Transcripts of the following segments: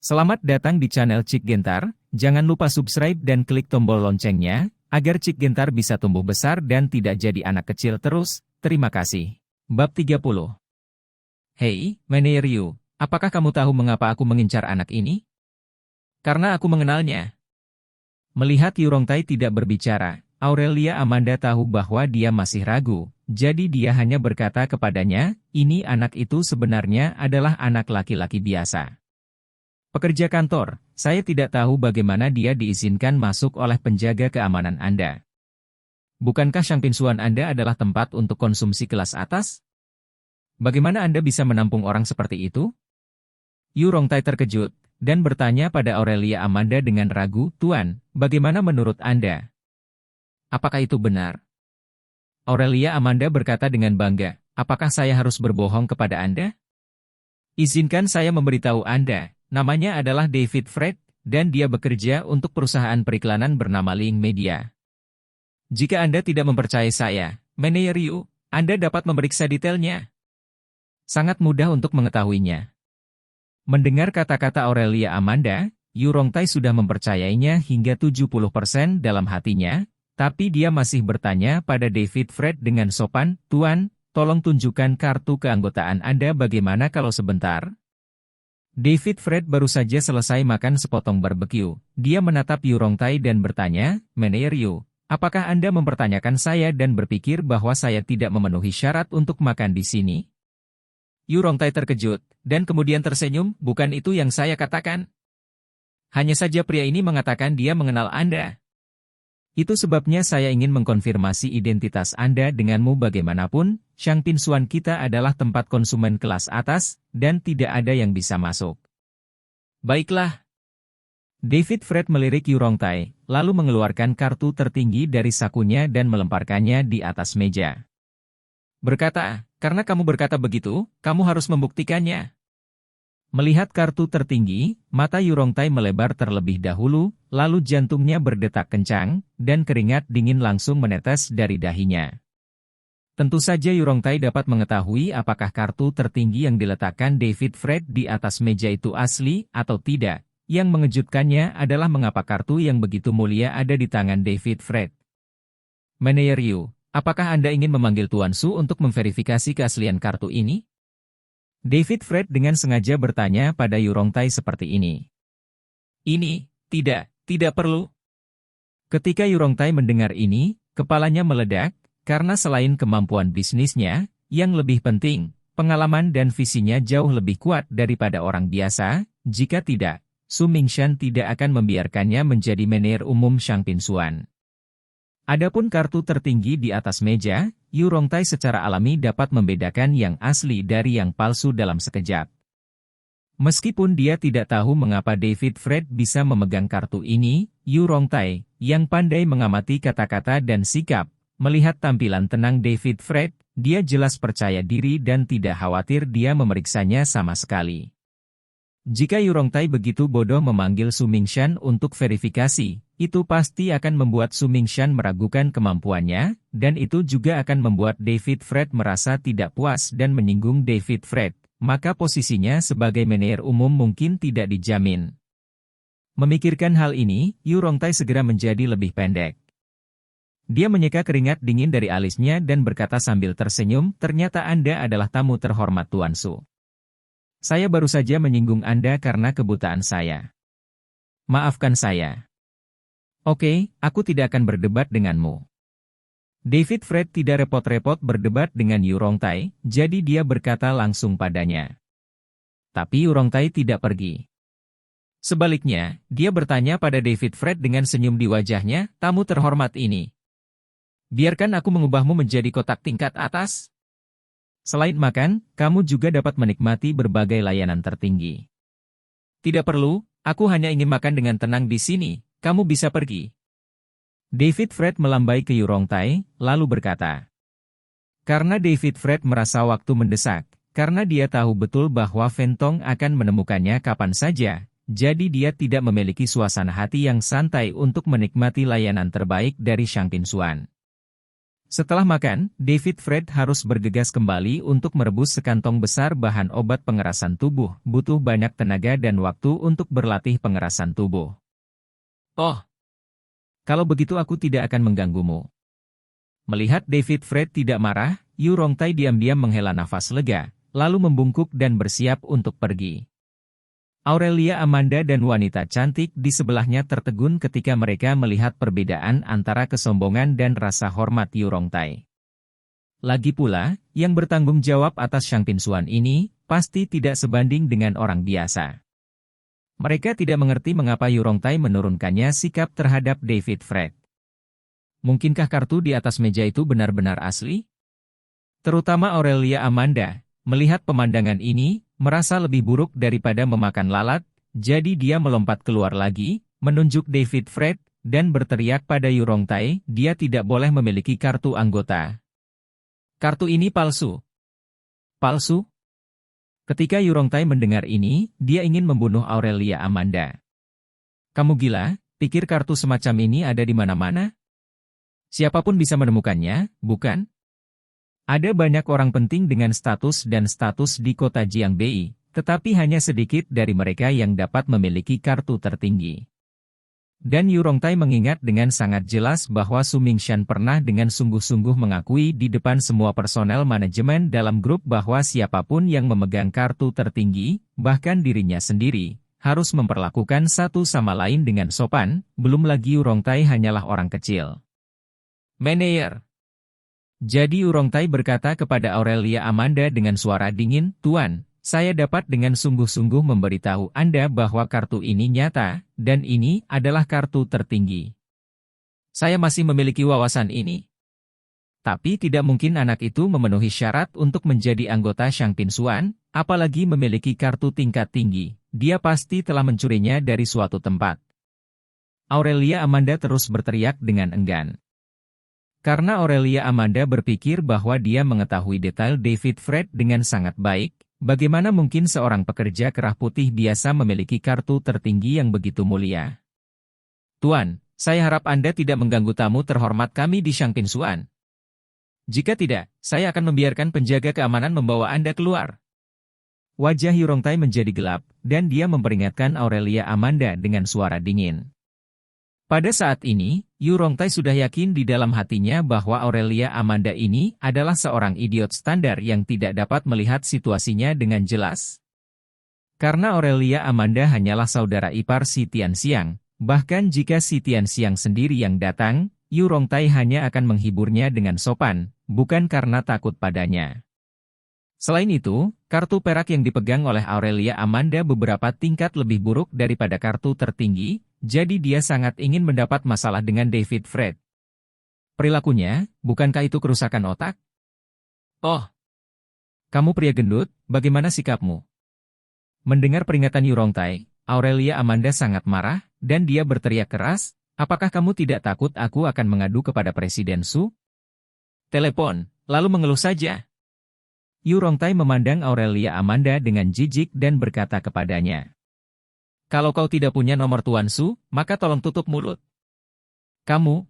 Selamat datang di channel Cik Gentar, jangan lupa subscribe dan klik tombol loncengnya, agar Cik Gentar bisa tumbuh besar dan tidak jadi anak kecil terus, terima kasih. Bab 30. Hei, Ryu, apakah kamu tahu mengapa aku mengincar anak ini? Karena aku mengenalnya. Melihat Yurongtai tidak berbicara, Aurelia Amanda tahu bahwa dia masih ragu, jadi dia hanya berkata kepadanya, ini anak itu sebenarnya adalah anak laki-laki biasa. Pekerja kantor, saya tidak tahu bagaimana dia diizinkan masuk oleh penjaga keamanan Anda. Bukankah Shangpinsuan Anda adalah tempat untuk konsumsi kelas atas? Bagaimana Anda bisa menampung orang seperti itu? Yurongtai terkejut, dan bertanya pada Aurelia Amanda dengan ragu, Tuan, bagaimana menurut Anda? Apakah itu benar? Aurelia Amanda berkata dengan bangga, apakah saya harus berbohong kepada Anda? Izinkan saya memberitahu Anda. Namanya adalah David Fred, dan dia bekerja untuk perusahaan periklanan bernama Link Media. Jika Anda tidak mempercayai saya, Ryu, Anda dapat memeriksa detailnya. Sangat mudah untuk mengetahuinya. Mendengar kata-kata Aurelia Amanda, Yurongtai sudah mempercayainya hingga 70% dalam hatinya, tapi dia masih bertanya pada David Fred dengan sopan, Tuan, tolong tunjukkan kartu keanggotaan Anda bagaimana kalau sebentar? David Fred baru saja selesai makan sepotong barbeque. Dia menatap Yurongtai dan bertanya, Ryu, apakah Anda mempertanyakan saya dan berpikir bahwa saya tidak memenuhi syarat untuk makan di sini? Yurongtai terkejut, dan kemudian tersenyum, bukan itu yang saya katakan. Hanya saja pria ini mengatakan dia mengenal Anda. Itu sebabnya saya ingin mengkonfirmasi identitas Anda denganmu bagaimanapun, Shangpinsuan kita adalah tempat konsumen kelas atas, dan tidak ada yang bisa masuk. Baiklah. David Fred melirik Yurongtai, lalu mengeluarkan kartu tertinggi dari sakunya dan melemparkannya di atas meja. Berkata, karena kamu berkata begitu, kamu harus membuktikannya. Melihat kartu tertinggi, mata Yurongtai melebar terlebih dahulu, lalu jantungnya berdetak kencang, dan keringat dingin langsung menetes dari dahinya. Tentu saja Yurongtai dapat mengetahui apakah kartu tertinggi yang diletakkan David Fred di atas meja itu asli atau tidak. Yang mengejutkannya adalah mengapa kartu yang begitu mulia ada di tangan David Fred. Ryu, apakah Anda ingin memanggil Tuan Su untuk memverifikasi keaslian kartu ini? David Fred dengan sengaja bertanya pada Yurongtai seperti ini. Ini, tidak perlu. Ketika Yurongtai mendengar ini, kepalanya meledak, karena selain kemampuan bisnisnya, yang lebih penting, pengalaman dan visinya jauh lebih kuat daripada orang biasa, jika tidak, Su Mingshan tidak akan membiarkannya menjadi manajer umum Shangpinsuan. Adapun kartu tertinggi di atas meja, Yurongtai secara alami dapat membedakan yang asli dari yang palsu dalam sekejap. Meskipun dia tidak tahu mengapa David Fred bisa memegang kartu ini, Yurongtai, yang pandai mengamati kata-kata dan sikap, melihat tampilan tenang David Fred, dia jelas percaya diri dan tidak khawatir dia memeriksanya sama sekali. Jika Yurongtai begitu bodoh memanggil Su Mingshan untuk verifikasi, itu pasti akan membuat Su Mingshan meragukan kemampuannya, dan itu juga akan membuat David Fred merasa tidak puas dan menyinggung David Fred, maka posisinya sebagai manajer umum mungkin tidak dijamin. Memikirkan hal ini, Yurongtai segera menjadi lebih pendek. Dia menyeka keringat dingin dari alisnya dan berkata sambil tersenyum, ternyata Anda adalah tamu terhormat Tuan Su. Saya baru saja menyinggung Anda karena kebutaan saya. Maafkan saya. Oke, aku tidak akan berdebat denganmu. David Fred tidak repot-repot berdebat dengan Yurongtai, jadi dia berkata langsung padanya. Tapi Yurongtai tidak pergi. Sebaliknya, dia bertanya pada David Fred dengan senyum di wajahnya, tamu terhormat ini. Biarkan aku mengubahmu menjadi kotak tingkat atas. Selain makan, kamu juga dapat menikmati berbagai layanan tertinggi. Tidak perlu, aku hanya ingin makan dengan tenang di sini. Kamu bisa pergi. David Fred melambai ke Yurongtai, lalu berkata. Karena David Fred merasa waktu mendesak, karena dia tahu betul bahwa Fentong akan menemukannya kapan saja, jadi dia tidak memiliki suasana hati yang santai untuk menikmati layanan terbaik dari Shangpinsuan. Setelah makan, David Fred harus bergegas kembali untuk merebus sekantong besar bahan obat pengerasan tubuh, butuh banyak tenaga dan waktu untuk berlatih pengerasan tubuh. Oh, kalau begitu aku tidak akan mengganggumu. Melihat David Fred tidak marah, Yu Rongtai diam-diam menghela nafas lega, lalu membungkuk dan bersiap untuk pergi. Aurelia Amanda dan wanita cantik di sebelahnya tertegun ketika mereka melihat perbedaan antara kesombongan dan rasa hormat Yu Rongtai. Lagi pula, yang bertanggung jawab atas Shang Pinsuan ini, pasti tidak sebanding dengan orang biasa. Mereka tidak mengerti mengapa Yu Rongtai menurunkannya sikap terhadap David Fred. Mungkinkah kartu di atas meja itu benar-benar asli? Terutama Aurelia Amanda, melihat pemandangan ini, merasa lebih buruk daripada memakan lalat, jadi dia melompat keluar lagi, menunjuk David Fred, dan berteriak pada Yu Rongtai, dia tidak boleh memiliki kartu anggota. Kartu ini palsu. Palsu? Ketika Yu Rongtai mendengar ini, dia ingin membunuh Aurelia Amanda. Kamu gila? Pikir kartu semacam ini ada di mana-mana? Siapapun bisa menemukannya, bukan? Ada banyak orang penting dengan status di kota Jiangbei, tetapi hanya sedikit dari mereka yang dapat memiliki kartu tertinggi. Dan Yu Rongtai mengingat dengan sangat jelas bahwa Su Mingshan pernah dengan sungguh-sungguh mengakui di depan semua personel manajemen dalam grup bahwa siapapun yang memegang kartu tertinggi, bahkan dirinya sendiri, harus memperlakukan satu sama lain dengan sopan, belum lagi Yu Rongtai hanyalah orang kecil. Manager. Jadi Yu Rongtai berkata kepada Aurelia Amanda dengan suara dingin, "Tuan, saya dapat dengan sungguh-sungguh memberitahu Anda bahwa kartu ini nyata, dan ini adalah kartu tertinggi. Saya masih memiliki wawasan ini. Tapi tidak mungkin anak itu memenuhi syarat untuk menjadi anggota Shang Pinsuan, apalagi memiliki kartu tingkat tinggi. Dia pasti telah mencurinya dari suatu tempat." Aurelia Amanda terus berteriak dengan enggan. Karena Aurelia Amanda berpikir bahwa dia mengetahui detail David Fred dengan sangat baik, bagaimana mungkin seorang pekerja kerah putih biasa memiliki kartu tertinggi yang begitu mulia? "Tuan, saya harap Anda tidak mengganggu tamu terhormat kami di Shang Pinsuan. Jika tidak, saya akan membiarkan penjaga keamanan membawa Anda keluar." Wajah Yu Rongtai menjadi gelap, dan dia memperingatkan Aurelia Amanda dengan suara dingin. Pada saat ini, Yu Rongtai sudah yakin di dalam hatinya bahwa Aurelia Amanda ini adalah seorang idiot standar yang tidak dapat melihat situasinya dengan jelas. Karena Aurelia Amanda hanyalah saudara ipar si Tianxiang, bahkan jika si Tianxiang sendiri yang datang, Yu Rongtai hanya akan menghiburnya dengan sopan, bukan karena takut padanya. Selain itu, kartu perak yang dipegang oleh Aurelia Amanda beberapa tingkat lebih buruk daripada kartu tertinggi, jadi dia sangat ingin mendapat masalah dengan David Fred. Perilakunya, bukankah itu kerusakan otak? "Oh, kamu pria gendut, bagaimana sikapmu?" Mendengar peringatan Yu Rongtai, Aurelia Amanda sangat marah, dan dia berteriak keras, "Apakah kamu tidak takut aku akan mengadu kepada Presiden Su? Telepon, lalu mengeluh saja." Yu Rongtai memandang Aurelia Amanda dengan jijik dan berkata kepadanya, "Kalau kau tidak punya nomor Tuan Su, maka tolong tutup mulut. Kamu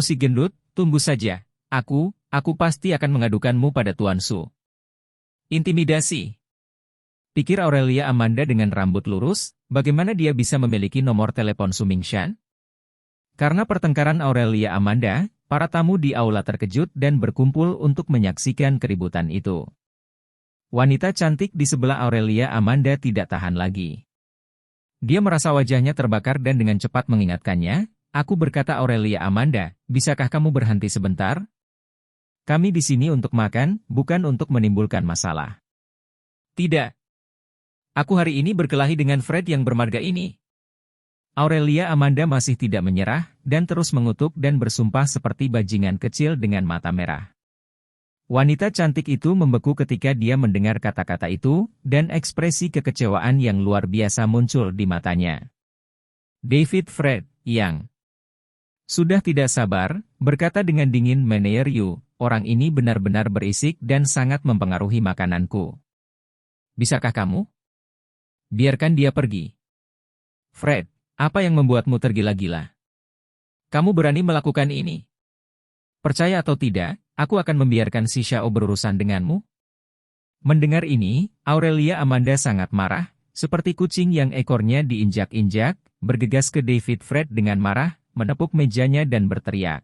si gendut, tunggu saja. Aku pasti akan mengadukanmu pada Tuan Su." Intimidasi. Pikir Aurelia Amanda dengan rambut lurus, bagaimana dia bisa memiliki nomor telepon Su Mingshan? Karena pertengkaran Aurelia Amanda, para tamu di aula terkejut dan berkumpul untuk menyaksikan keributan itu. Wanita cantik di sebelah Aurelia Amanda tidak tahan lagi. Dia merasa wajahnya terbakar dan dengan cepat mengingatkannya, "Aku berkata Aurelia Amanda, bisakah kamu berhenti sebentar? Kami di sini untuk makan, bukan untuk menimbulkan masalah." "Tidak. Aku hari ini berkelahi dengan Fred yang bermarga ini." Aurelia Amanda masih tidak menyerah, dan terus mengutuk dan bersumpah seperti bajingan kecil dengan mata merah. Wanita cantik itu membeku ketika dia mendengar kata-kata itu, dan ekspresi kekecewaan yang luar biasa muncul di matanya. David Fred, yang sudah tidak sabar, berkata dengan dingin, "Manager Yu, orang ini benar-benar berisik dan sangat mempengaruhi makananku. Bisakah kamu biarkan dia pergi?" "Fred, apa yang membuatmu tergila-gila? Kamu berani melakukan ini?" Percaya atau tidak, aku akan membiarkan si Xiao berurusan denganmu. Mendengar ini, Aurelia Amanda sangat marah, seperti kucing yang ekornya diinjak-injak, bergegas ke David Fred dengan marah, menepuk mejanya dan berteriak.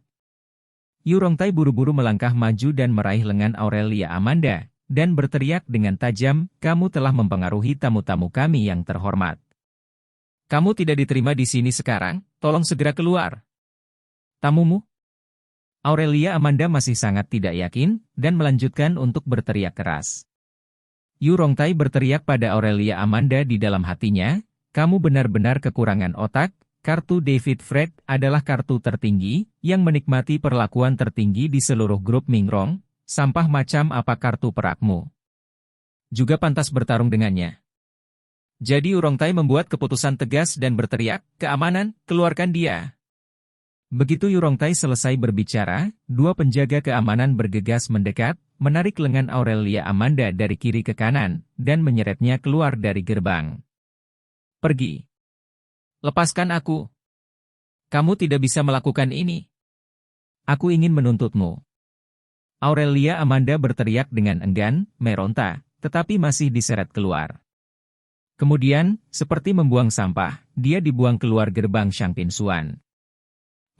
Yu Rongtai buru-buru melangkah maju dan meraih lengan Aurelia Amanda, dan berteriak dengan tajam, kamu telah mempengaruhi tamu-tamu kami yang terhormat. Kamu tidak diterima di sini sekarang, tolong segera keluar. Tamumu? Aurelia Amanda masih sangat tidak yakin, dan melanjutkan untuk berteriak keras. Yu Rongtai berteriak pada Aurelia Amanda di dalam hatinya, kamu benar-benar kekurangan otak, kartu David Fred adalah kartu tertinggi, yang menikmati perlakuan tertinggi di seluruh grup Mingrong, sampah macam apa kartu perakmu. Juga pantas bertarung dengannya. Jadi Yu Rongtai membuat keputusan tegas dan berteriak, keamanan, keluarkan dia. Begitu Yu Rongtai selesai berbicara, dua penjaga keamanan bergegas mendekat, menarik lengan Aurelia Amanda dari kiri ke kanan, dan menyeretnya keluar dari gerbang. Pergi. Lepaskan aku. Kamu tidak bisa melakukan ini. Aku ingin menuntutmu. Aurelia Amanda berteriak dengan enggan, meronta, tetapi masih diseret keluar. Kemudian, seperti membuang sampah, dia dibuang keluar gerbang Shangpin Xuan.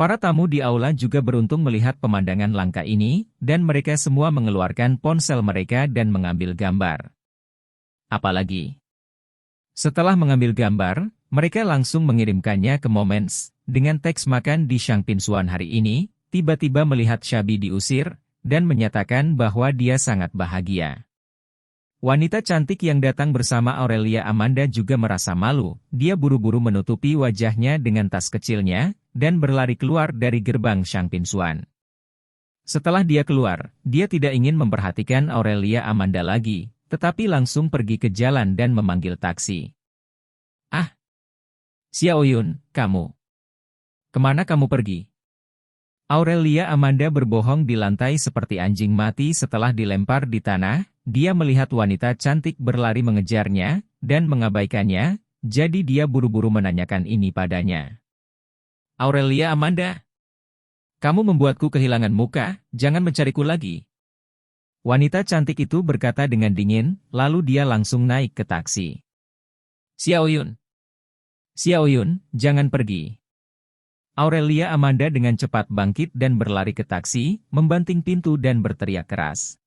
Para tamu di aula juga beruntung melihat pemandangan langka ini, dan mereka semua mengeluarkan ponsel mereka dan mengambil gambar. Apalagi, setelah mengambil gambar, mereka langsung mengirimkannya ke Moments, dengan teks makan di Shangpin Xuan hari ini, tiba-tiba melihat Shabi diusir, dan menyatakan bahwa dia sangat bahagia. Wanita cantik yang datang bersama Aurelia Amanda juga merasa malu, dia buru-buru menutupi wajahnya dengan tas kecilnya, dan berlari keluar dari gerbang Shangpin Xuan. Setelah dia keluar, dia tidak ingin memperhatikan Aurelia Amanda lagi, tetapi langsung pergi ke jalan dan memanggil taksi. Ah! Xiao Yun, kamu. Kemana kamu pergi? Aurelia Amanda berbohong di lantai seperti anjing mati setelah dilempar di tanah, dia melihat wanita cantik berlari mengejarnya, dan mengabaikannya, jadi dia buru-buru menanyakan ini padanya. Aurelia Amanda, kamu membuatku kehilangan muka, jangan mencariku lagi. Wanita cantik itu berkata dengan dingin, lalu dia langsung naik ke taksi. Xiao Yun. Xiao Yun, jangan pergi. Aurelia Amanda dengan cepat bangkit dan berlari ke taksi, membanting pintu dan berteriak keras.